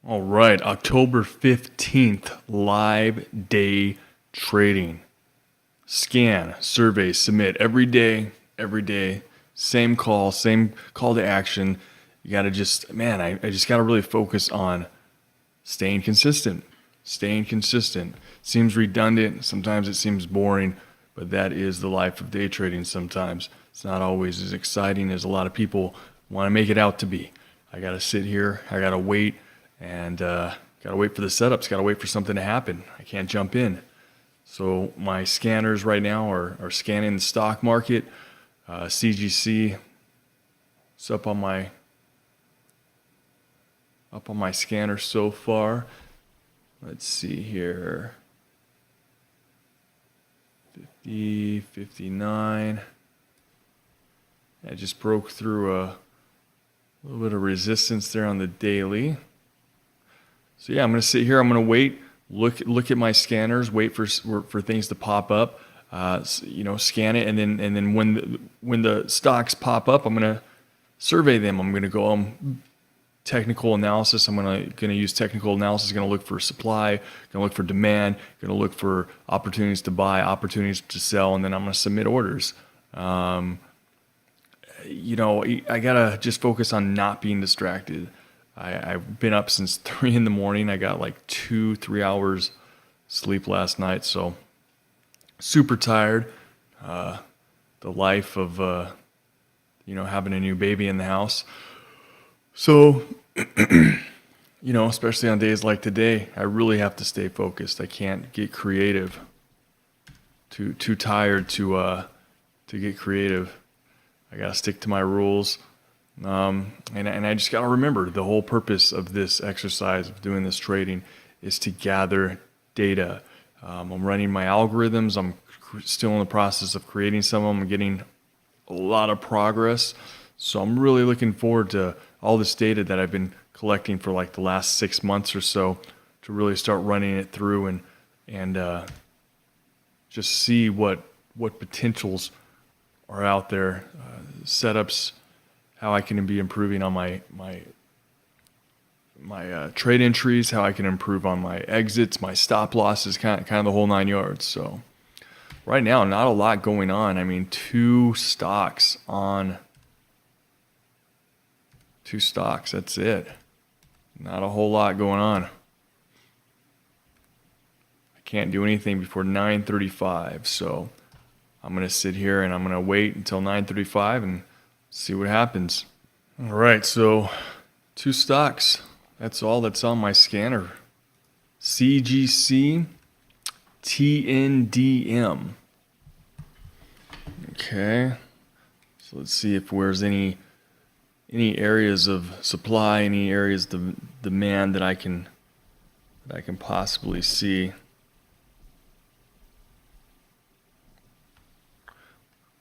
All right, October 15th, live day trading. Scan, survey, submit every day. Same call to action. You got to just, man, I just got to really focus on staying consistent. Staying consistent. Seems redundant. Sometimes it seems boring, but that is the life of day trading sometimes. It's not always as exciting as a lot of people want to make it out to be. I got to sit here. I got to wait and got to wait for the setups. Got to wait for something to happen. I can't jump in. So my scanners right now are scanning the stock market. CGC. It's up on my scanner so far. Let's see here. 50, 59. I just broke through a little bit of resistance there on the daily. So yeah, I'm going to sit here. I'm going to wait. Look at my scanners. Wait for things to pop up. Scan it, and then when the stocks pop up, I'm going to survey them. I'm going to go technical analysis. I'm going to use technical analysis. Going to look for supply. Going to look for demand. Going to look for opportunities to buy, opportunities to sell, and then I'm going to submit orders. I gotta just focus on not being distracted. I've been up since 3 a.m. I got like 2-3 hours sleep last night, so super tired. The life of having a new baby in the house. So especially on days like today, I really have to stay focused. I can't get creative. Too tired to get creative. I gotta stick to my rules. And I just got to remember the whole purpose of this exercise, of doing this trading, is to gather data. I'm running my algorithms. I'm still in the process of creating some of them. I'm getting a lot of progress. So I'm really looking forward to all this data that I've been collecting for like the last 6 months or so, to really start running it through and just see what potentials are out there, setups, how I can be improving on my trade entries, how I can improve on my exits, my stop losses, kind of the whole 9 yards. So right now, not a lot going on. I mean, two stocks, that's it. Not a whole lot going on. I can't do anything before 9:35, so I'm going to sit here and I'm going to wait until 9:35 and see what happens. All right, so 2 stocks. That's all that's on my scanner. CGC, TNDM. Okay, so let's see if there's any areas of supply, any areas of demand that I can possibly see.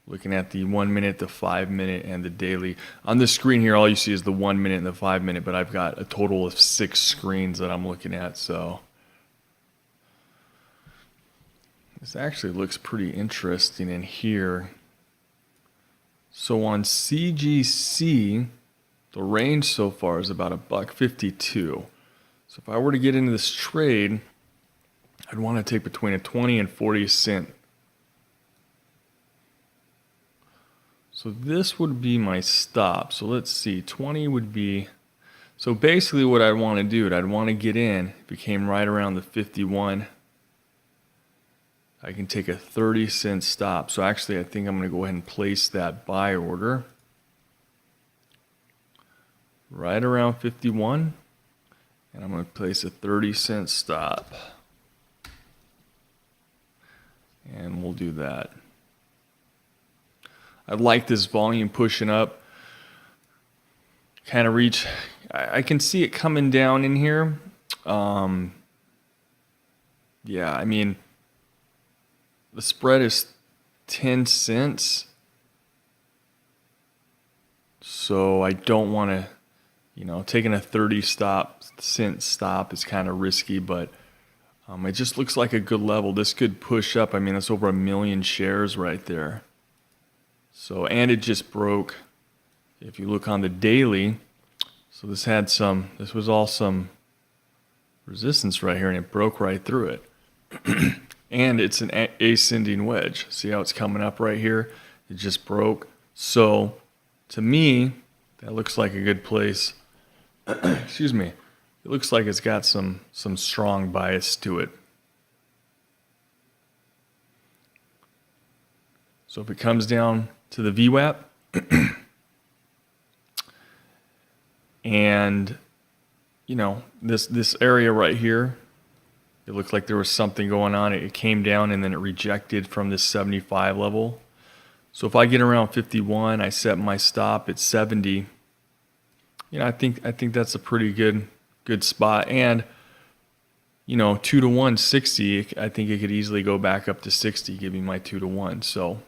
Looking at the 1 minute, the 5 minute, and the daily. On this screen here, all you see is the 1 minute and the 5 minute, but I've got a total of 6 screens that I'm looking at, so this actually looks pretty interesting in here. So on CGC, the range so far is about $1.52. So if I were to get into this trade, I'd want to take between a 20 and 40 cent. So this would be my stop. So let's see, 20 would be, so basically what I'd want to do, I'd want to get in, if it came right around the 51, I can take a 30 cent stop. So actually I think I'm going to go ahead and place that buy order right around 51, and I'm going to place a 30 cent stop. And we'll do that. I like this volume pushing up, kind of reach, I can see it coming down in here. Yeah, I mean, the spread is 10 cents. So I don't want to, taking a 30 cent stop is kind of risky, but it just looks like a good level. This could push up. I mean, that's over 1 million shares right there. So, and it just broke. If you look on the daily, so this was all some resistance right here, and it broke right through it. And it's an ascending wedge. See how it's coming up right here? It just broke. So to me, that looks like a good place. Excuse me. It looks like it's got some strong bias to it. So if it comes down to the VWAP, and this area right here, it looked like there was something going on. It came down and then it rejected from this 75 level. So if I get around 51, I set my stop at 70. I think that's a pretty good spot. And 2 to 1, 60. I think it could easily go back up to 60, give me my 2 to 1. So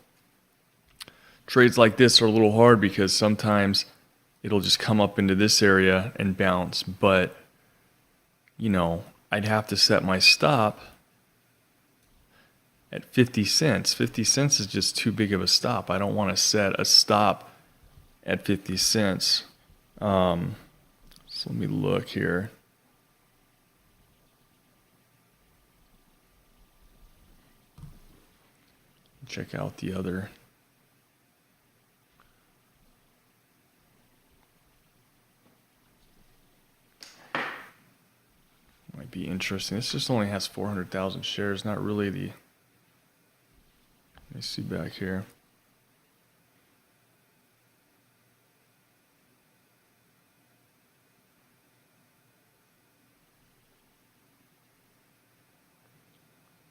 trades like this are a little hard because sometimes it'll just come up into this area and bounce. But I'd have to set my stop at 50 cents. 50 cents is just too big of a stop. I don't want to set a stop at 50 cents. So let me look here. Check out the other. Might be interesting. This just only has 400,000 shares, not really the. Let me see back here.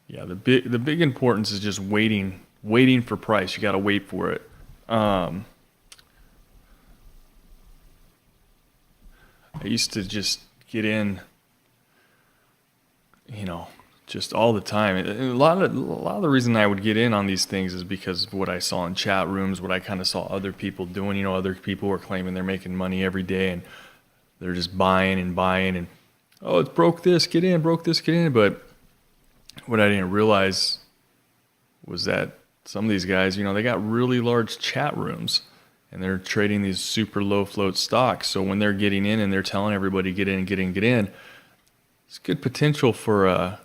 Yeah, the big importance is just waiting for price. You got to wait for it. I used to just get in, just all the time. A lot of the reason I would get in on these things is because of what I saw in chat rooms, what I kind of saw other people doing. Other people were claiming they're making money every day, and they're just buying, and oh, it broke this, get in, broke this, get in. But what I didn't realize was that some of these guys, they got really large chat rooms, and they're trading these super low float stocks. So when they're getting in and they're telling everybody get in, get in, get in, it's good potential for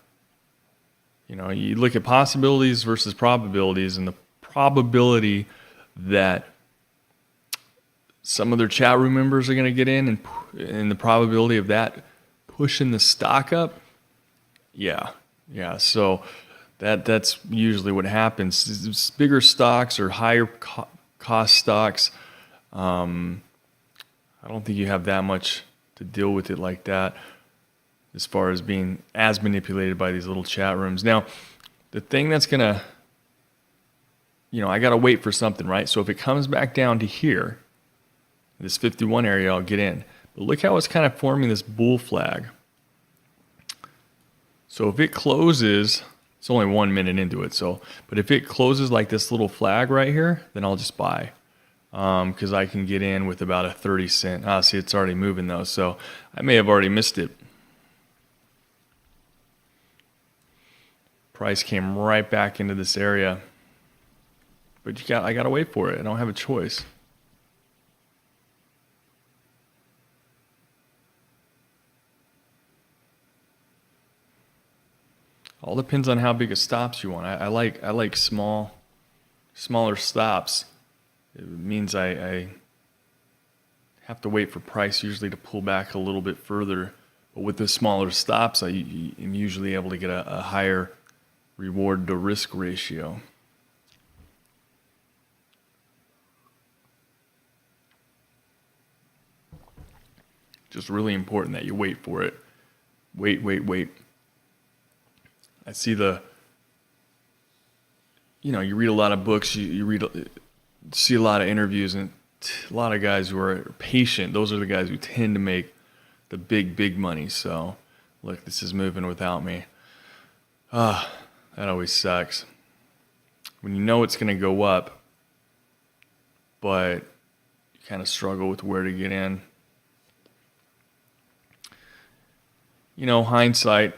you look at possibilities versus probabilities, and the probability that some of their chat room members are going to get in, and the probability of that pushing the stock up, yeah. So that's usually what happens. It's bigger stocks or higher cost stocks. I don't think you have that much to deal with it like that, as far as being as manipulated by these little chat rooms. Now, the thing that's going to, I got to wait for something, right? So if it comes back down to here, this 51 area, I'll get in. But look how it's kind of forming this bull flag. So if it closes, it's only 1 minute into it. But if it closes like this little flag right here, then I'll just buy. Because I can get in with about a 30 cent. See, it's already moving though. So I may have already missed it. Price came right back into this area, but I got to wait for it. I don't have a choice. All depends on how big a stops you want. I like smaller stops. It means I have to wait for price usually to pull back a little bit further. But with the smaller stops, I am usually able to get a higher reward to risk ratio. Just really important that you wait for it. Wait. I see you read a lot of books, you see a lot of interviews, and a lot of guys who are patient, those are the guys who tend to make the big money. So, look, this is moving without me. That always sucks. When you know it's going to go up, but you kind of struggle with where to get in. Hindsight,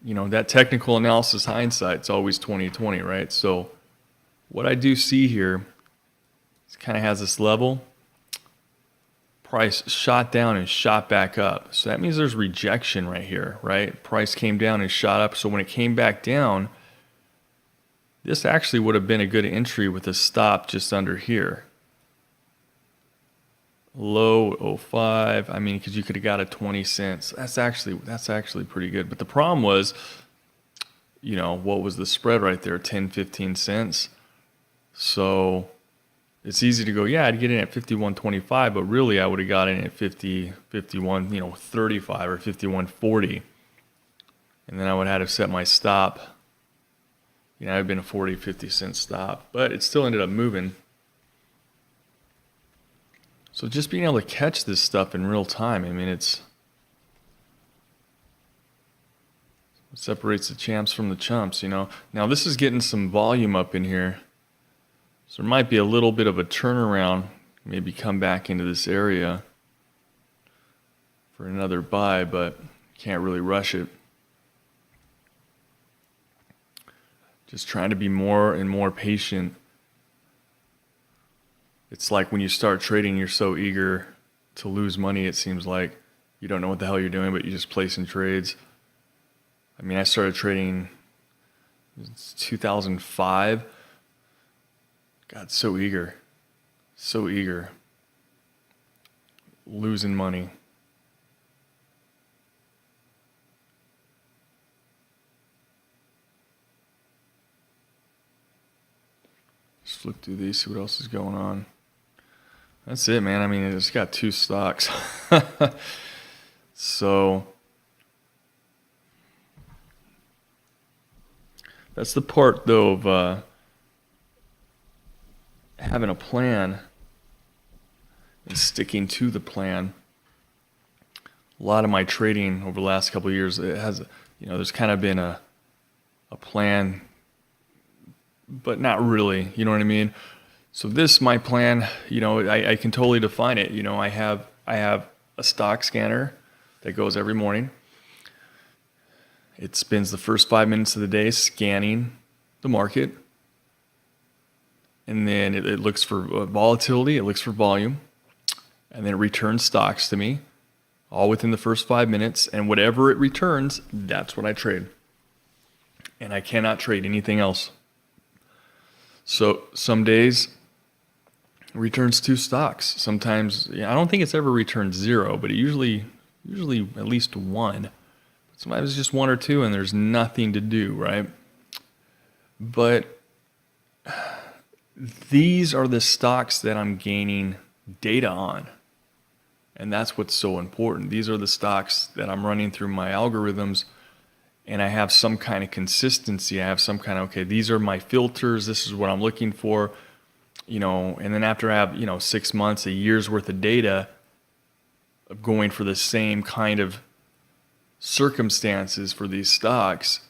that technical analysis hindsight, it's always 20/20, right? So what I do see here, it kind of has this level. price shot down and shot back up. So that means there's rejection right here, right? Price came down and shot up. So when it came back down, this actually would have been a good entry with a stop just under here. Low 05. I mean, because you could have got a 20 cents. That's actually pretty good. But the problem was, what was the spread right there? 10, 15 cents. So it's easy to go, yeah, I'd get in at 51.25, but really I would have got in at 50, 51, 35 or 51.40. And then I would have had to set my stop. It would have been a 40, 50 cent stop, but it still ended up moving. So just being able to catch this stuff in real time, I mean, it separates the champs from the chumps, Now this is getting some volume up in here. So there might be a little bit of a turnaround, maybe come back into this area for another buy, but can't really rush it. Just trying to be more and more patient. It's like when you start trading, you're so eager to lose money, it seems like you don't know what the hell you're doing, but you just placing trades. I mean, I started trading in 2005. God, so eager. Losing money. Just flip through these, see what else is going on. That's it, man. I mean, it's got 2 stocks. So that's the part, though, of having a plan and sticking to the plan. A lot of my trading over the last couple of years, it has, there's kind of been a plan, but not really, you know what I mean? So my plan, I can totally define it. I have a stock scanner that goes every morning. It spends the first 5 minutes of the day scanning the market. And then it looks for volatility, it looks for volume, and then it returns stocks to me, all within the first 5 minutes. And whatever it returns, that's what I trade. And I cannot trade anything else. So some days it returns 2 stocks. Sometimes, I don't think it's ever returned 0, but it usually at least 1. Sometimes it's just 1 or 2 and there's nothing to do, right? But these are the stocks that I'm gaining data on. And that's what's so important. These are the stocks that I'm running through my algorithms, and I have some kind of consistency. I have some kind of, okay, these are my filters. This is what I'm looking for, and then after I have, 6 months, a year's worth of data of going for the same kind of circumstances for these stocks,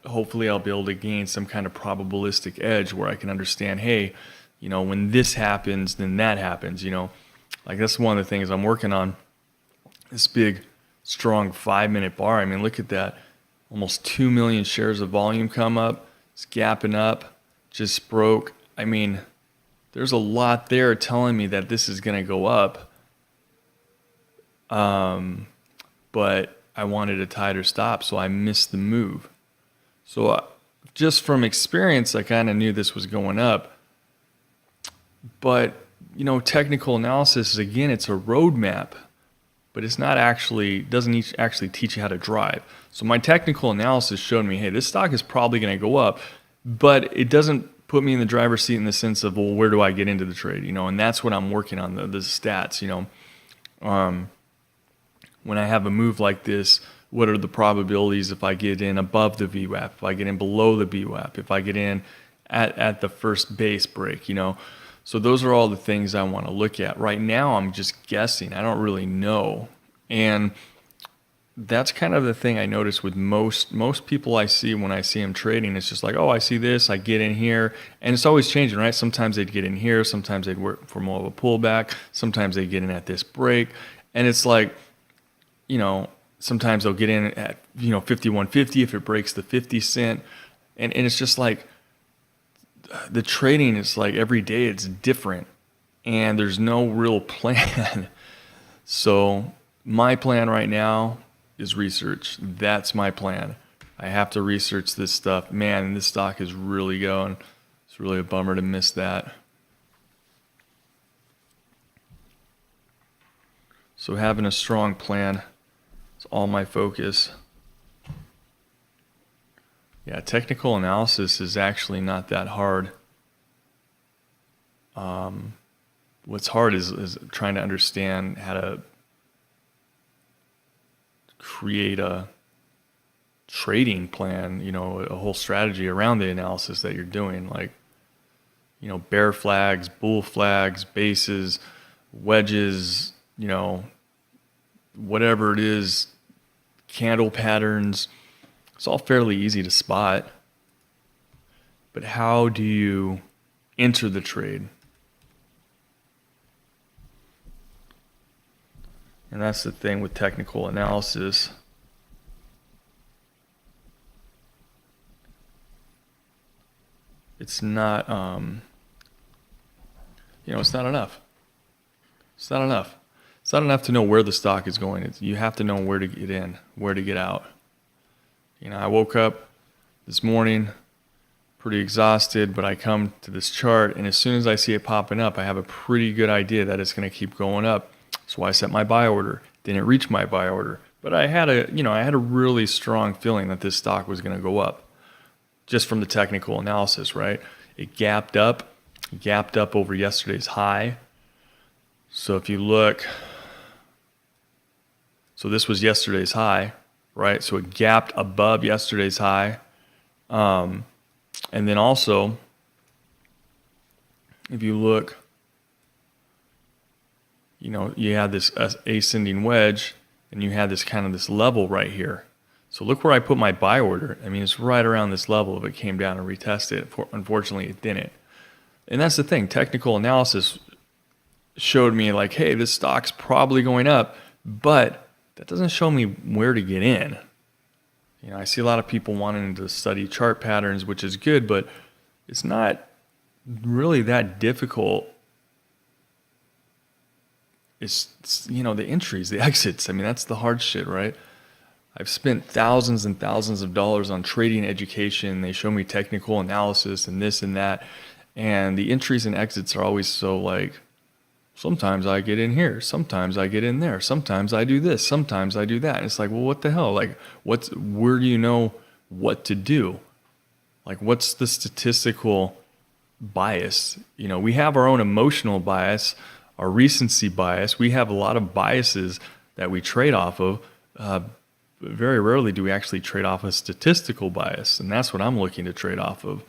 hopefully I'll be able to gain some kind of probabilistic edge where I can understand, hey, when this happens, then that happens, Like that's one of the things I'm working on, this big, strong 5-minute bar. I mean, look at that. Almost 2 million shares of volume come up. It's gapping up, just broke. I mean, there's a lot there telling me that this is going to go up. But I wanted a tighter stop, so I missed the move. So just from experience, I kind of knew this was going up. But, technical analysis is, again, it's a roadmap, but it's not actually, doesn't actually teach you how to drive. So my technical analysis showed me, hey, this stock is probably going to go up, but it doesn't put me in the driver's seat in the sense of, well, where do I get into the trade? And that's what I'm working on, the stats, when I have a move like this, what are the probabilities if I get in above the VWAP, if I get in below the BWAP, if I get in at the first base break, So those are all the things I want to look at. Right now, I'm just guessing. I don't really know. And that's kind of the thing I notice with most people I see when I see them trading. It's just like, oh, I see this, I get in here. And it's always changing, right? Sometimes they'd get in here. Sometimes they'd work for more of a pullback. Sometimes they get in at this break. And it's like, sometimes they'll get in at, 51.50 if it breaks the 50 cent. And it's just like, the trading is like every day it's different. and there's no real plan. So my plan right now is research. That's my plan. I have to research this stuff. Man, this stock is really going. It's really a bummer to miss that. So having a strong plan is all my focus. Yeah, technical analysis is actually not that hard. What's hard is trying to understand how to create a trading plan, a whole strategy around the analysis that you're doing, like, bear flags, bull flags, bases, wedges, whatever it is, candle patterns. It's all fairly easy to spot. But how do you enter the trade? And that's the thing with technical analysis. It's not, it's not enough. It's not enough. It's not enough to know where the stock is going. You have to know where to get in, where to get out. I woke up this morning pretty exhausted, but I come to this chart, and as soon as I see it popping up, I have a pretty good idea that it's going to keep going up. So I set my buy order. Didn't reach my buy order, but I had a really strong feeling that this stock was going to go up, just from the technical analysis, right? It gapped up over yesterday's high. So if you look, so this was yesterday's high, right? So it gapped above yesterday's high. And then also, if you look, you had this ascending wedge, and you had this level right here. So look where I put my buy order. I mean, it's right around this level if it came down and retested. Unfortunately, it didn't. And that's the thing. Technical analysis showed me like, hey, this stock's probably going up, but that doesn't show me where to get in. I see a lot of people wanting to study chart patterns, which is good, but it's not really that difficult. It's the entries, the exits. I mean, that's the hard shit, right? I've spent thousands and thousands of dollars on trading education. They show me technical analysis and this and that. And the entries and exits are always so like, sometimes I get in here, sometimes I get in there, sometimes I do this, sometimes I do that. And it's like, well, what the hell? Like, where do you know what to do? Like, what's the statistical bias? We have our own emotional bias, our recency bias. We have a lot of biases that we trade off of. Very rarely do we actually trade off a statistical bias, and that's what I'm looking to trade off of.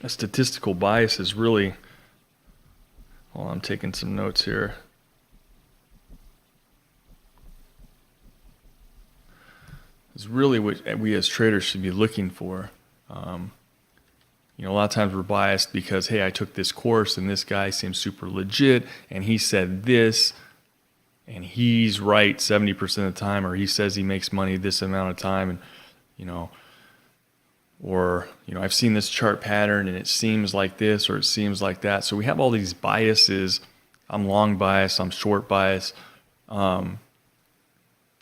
A statistical bias is really, well, I'm taking some notes here. It's really what we as traders should be looking for. A lot of times we're biased because, hey, I took this course and this guy seems super legit and he said this and he's right 70% of the time, or he says he makes money this amount of time, and or I've seen this chart pattern and it seems like this or it seems like that. So we have all these biases. I'm long bias, I'm short bias, but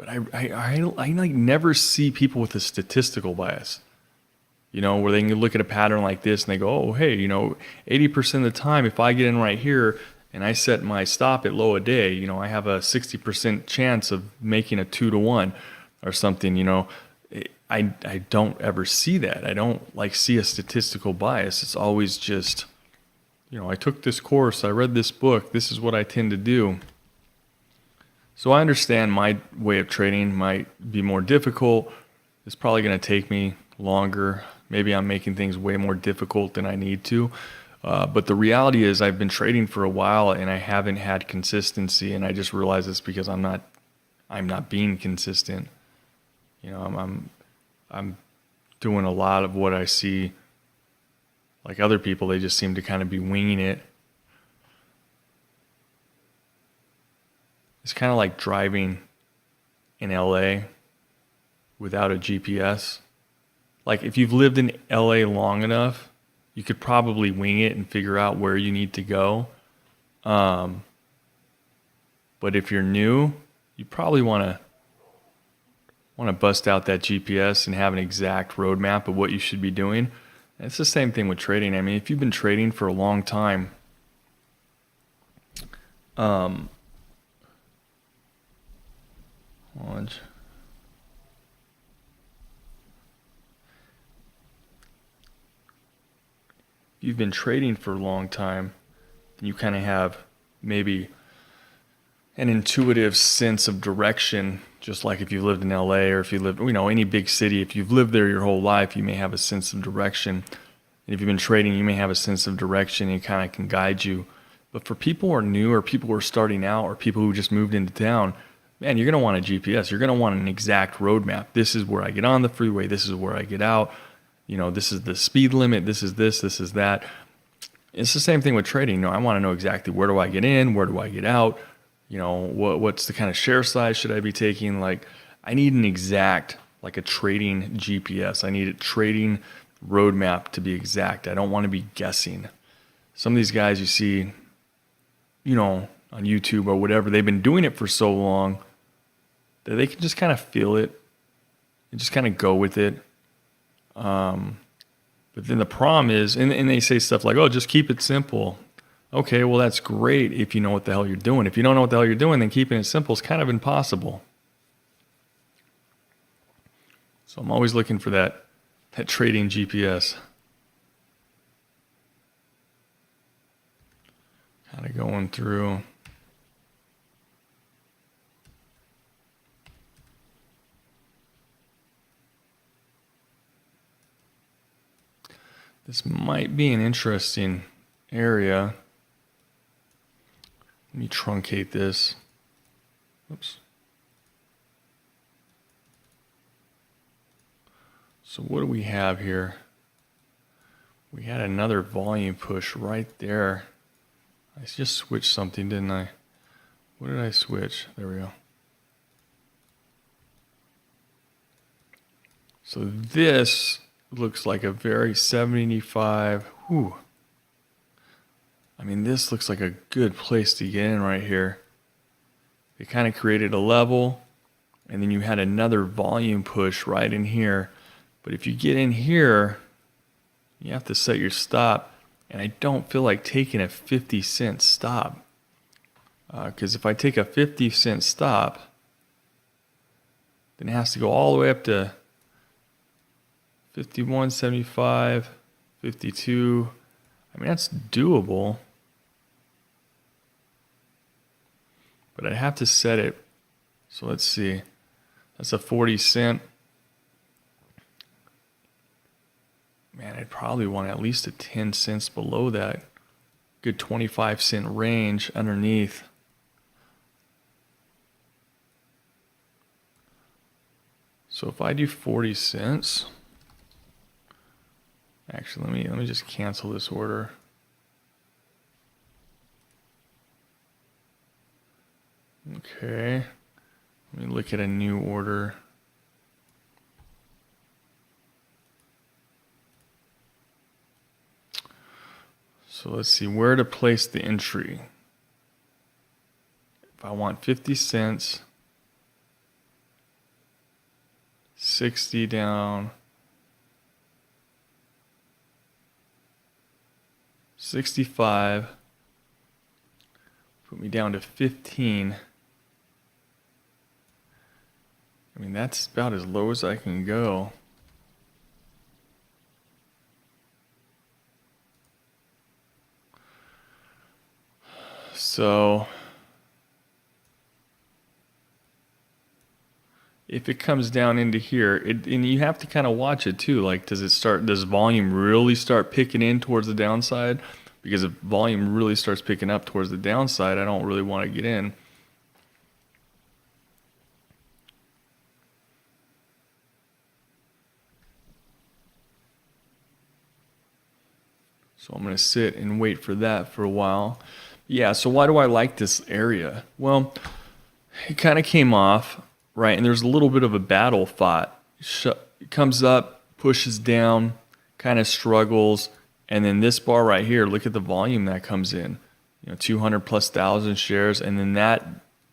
I like never see people with a statistical bias. Where they can look at a pattern like this and they go, oh, hey, 80% of the time, if I get in right here and I set my stop at low a day, I have a 60% chance of making a 2-to-1 or something. I don't ever see that. I don't see a statistical bias. It's always just, I took this course, I read this book, this is what I tend to do. So I understand my way of trading might be more difficult. It's probably going to take me longer. Maybe I'm making things way more difficult than I need to. But the reality is I've been trading for a while and I haven't had consistency, and I just realized it's because I'm not being consistent. I'm doing a lot of what I see. Like other people, they just seem to kind of be winging it. It's kind of like driving in LA without a GPS. Like if you've lived in LA long enough, You could probably wing it and figure out where you need to go. But if you're new, you probably want to bust out that GPS and have an exact roadmap of what you should be doing. And it's the same thing with trading. I mean, if you've been trading for a long time, you've been trading for a long time, then you kind of have maybe an intuitive sense of direction, just like if you lived in LA or if you lived, any big city. If you've lived there your whole life, you may have a sense of direction. And if you've been trading, you may have a sense of direction and it kind of can guide you. But for people who are new or people who are starting out or people who just moved into town, man, you're going to want a GPS. You're going to want an exact roadmap. This is where I get on the freeway. This is where I get out. This is the speed limit. This is this is that. It's the same thing with trading. I want to know exactly where do I get in? Where do I get out? What's the kind of share size should I be taking? Like, I need an exact, like a trading GPS. I need a trading roadmap to be exact. I don't want to be guessing. Some of these guys you see, on YouTube or whatever, they've been doing it for so long that they can just kind of feel it and just kind of go with it. But then the problem is, and they say stuff like, oh, just keep it simple. Okay, well, that's great if you know what the hell you're doing. If you don't know what the hell you're doing, then keeping it simple is kind of impossible. So I'm always looking for that trading GPS. Kind of going through. This might be an interesting area. Let me truncate this. Oops. So what do we have here? We had another volume push right there. I just switched something, didn't I? What did I switch? There we go. So this looks like a very 75. Whew. I mean, this looks like a good place to get in right here. It kind of created a level, and then you had another volume push right in here. But if you get in here, you have to set your stop, and I don't feel like taking a 50-cent stop. Because if I take a 50-cent stop, then it has to go all the way up to 51.75, 52. I mean, that's doable. But I'd have to set it. So let's see. That's a 40 cent. Man, I'd probably want at least a 10 cents below that. Good 25-cent range underneath. So if I do 40 cents, actually, let me just cancel this order. Okay, let me look at a new order. So let's see where to place the entry. If I want 50 cents, 60 down, 65, put me down to 15. I mean, that's about as low as I can go. So if it comes down into here, and you have to kind of watch it too. Like, does volume really start picking in towards the downside? Because if volume really starts picking up towards the downside, I don't really want to get in. So I'm going to sit and wait for that for a while. Yeah, so why do I like this area? Well, it kind of came off, right? And there's a little bit of a battle fought. It comes up, pushes down, kind of struggles, And then this bar right here, look at the volume that comes in. 200 plus thousand shares, and then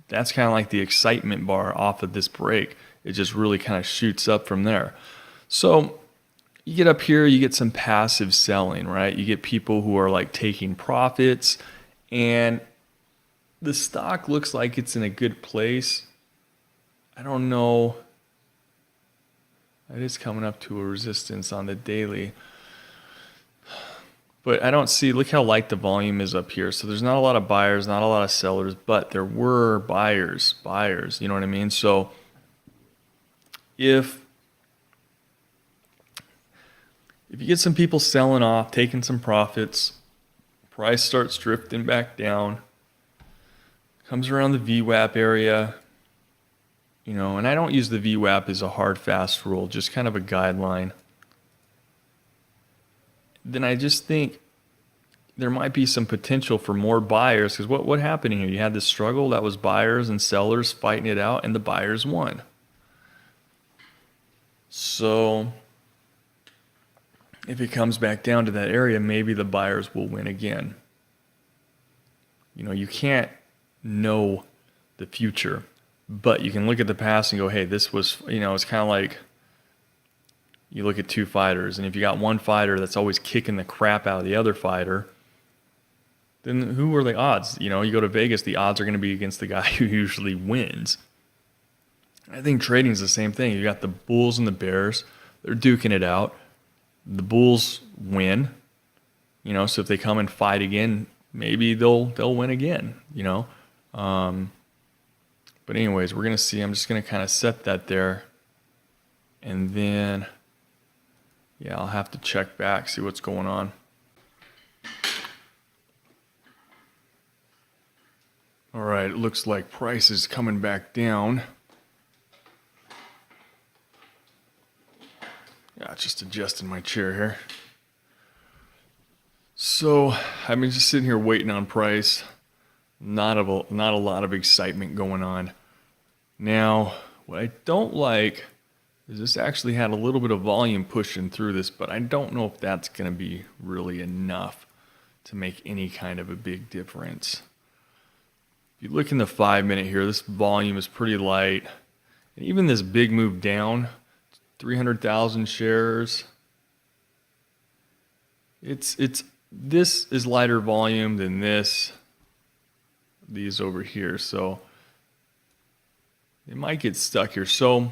that's kind of like the excitement bar off of this break. It just really kind of shoots up from there. So you get up here, you get some passive selling, right? You get people who are like taking profits, and the stock looks like it's in a good place. I don't know. It is coming up to a resistance on the daily. But I don't see, look how light the volume is up here. So there's not a lot of buyers, not a lot of sellers, but there were buyers, you know what I mean? So if you get some people selling off, taking some profits, price starts drifting back down, comes around the VWAP area, and I don't use the VWAP as a hard, fast rule, just kind of a guideline. Then I just think there might be some potential for more buyers, because what happened here? You had this struggle that was buyers and sellers fighting it out, and the buyers won. So if it comes back down to that area, maybe the buyers will win again. You can't know the future, but you can look at the past and go, hey, this was, it's kind of like you look at two fighters, and if you got one fighter that's always kicking the crap out of the other fighter, then who are the odds? You go to Vegas, the odds are going to be against the guy who usually wins. I think trading is the same thing. You got the Bulls and the Bears. They're duking it out. The Bulls win. So if they come and fight again, maybe they'll win again, But anyways, we're going to see. I'm just going to kind of set that there. And then, I'll have to check back, see what's going on. All right, it looks like price is coming back down. Just adjusting my chair here. So I've been just sitting here waiting on price. Not a lot of excitement going on. Now, what I don't like is this actually had a little bit of volume pushing through this, but I don't know if that's going to be really enough to make any kind of a big difference. If you look in the 5-minute here, this volume is pretty light. And even this big move down, 300,000 shares, this is lighter volume than these over here. So it might get stuck here. So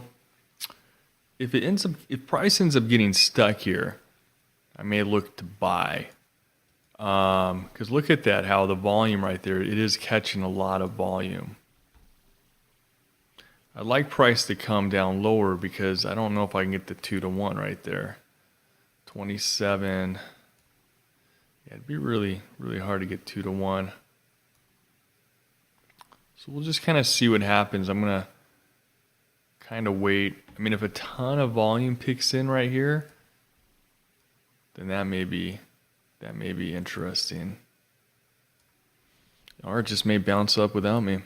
if price ends up getting stuck here, I may look to buy. Because look at that, how the volume right there, it is catching a lot of volume. I'd like price to come down lower because I don't know if I can get the 2-to-1 right there. 27. It'd be really, really hard to get 2-to-1. So we'll just kind of see what happens. I'm going to kind of wait. I mean, if a ton of volume picks in right here, then that may be interesting. Or it just may bounce up without me.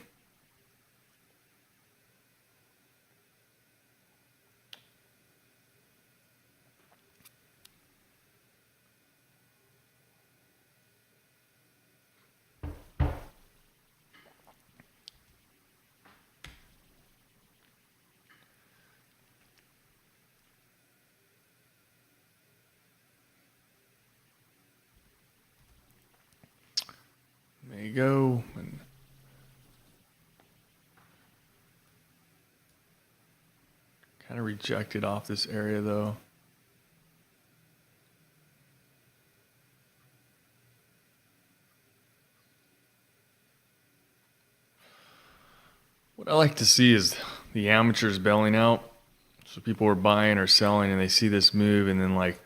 There you go. And kind of rejected off this area though. What I like to see is the amateurs bailing out. So people are buying or selling and they see this move, and then like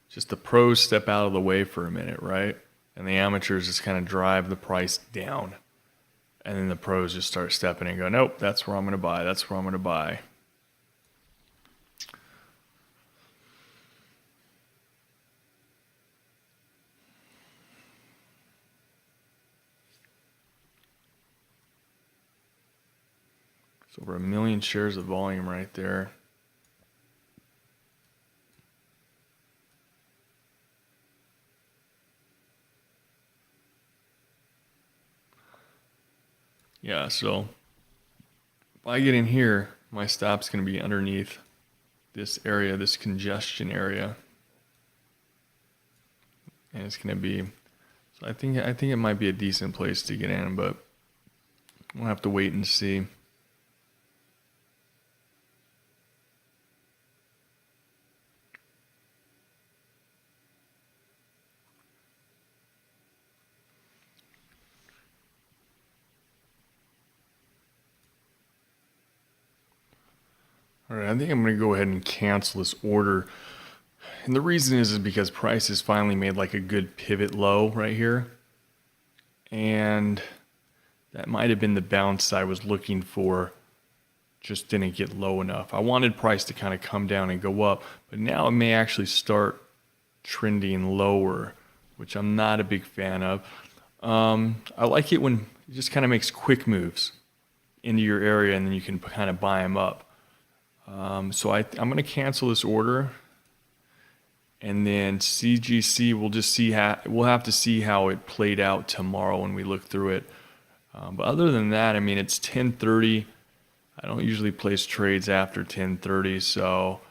just the pros step out of the way for a minute, right? And the amateurs just kind of drive the price down. And then the pros just start stepping and go, nope, that's where I'm going to buy. That's where I'm going to buy. It's over 1 million shares of volume right there. Yeah, so if I get in here, my stop's going to be underneath this area, this congestion area. And it's going to be, so I think it might be a decent place to get in, but we'll have to wait and see. All right, I think I'm going to go ahead and cancel this order. And the reason is because price has finally made like a good pivot low right here. And that might have been the bounce I was looking for, just didn't get low enough. I wanted price to kind of come down and go up, but now it may actually start trending lower, which I'm not a big fan of. I like it when it just kind of makes quick moves into your area and then you can kind of buy them up. So I'm going to cancel this order, and then CGC we'll have to see how it played out tomorrow when we look through it. But other than that, I mean, it's 10:30. I don't usually place trades after 10:30, so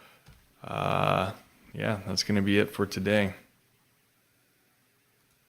yeah, that's going to be it for today.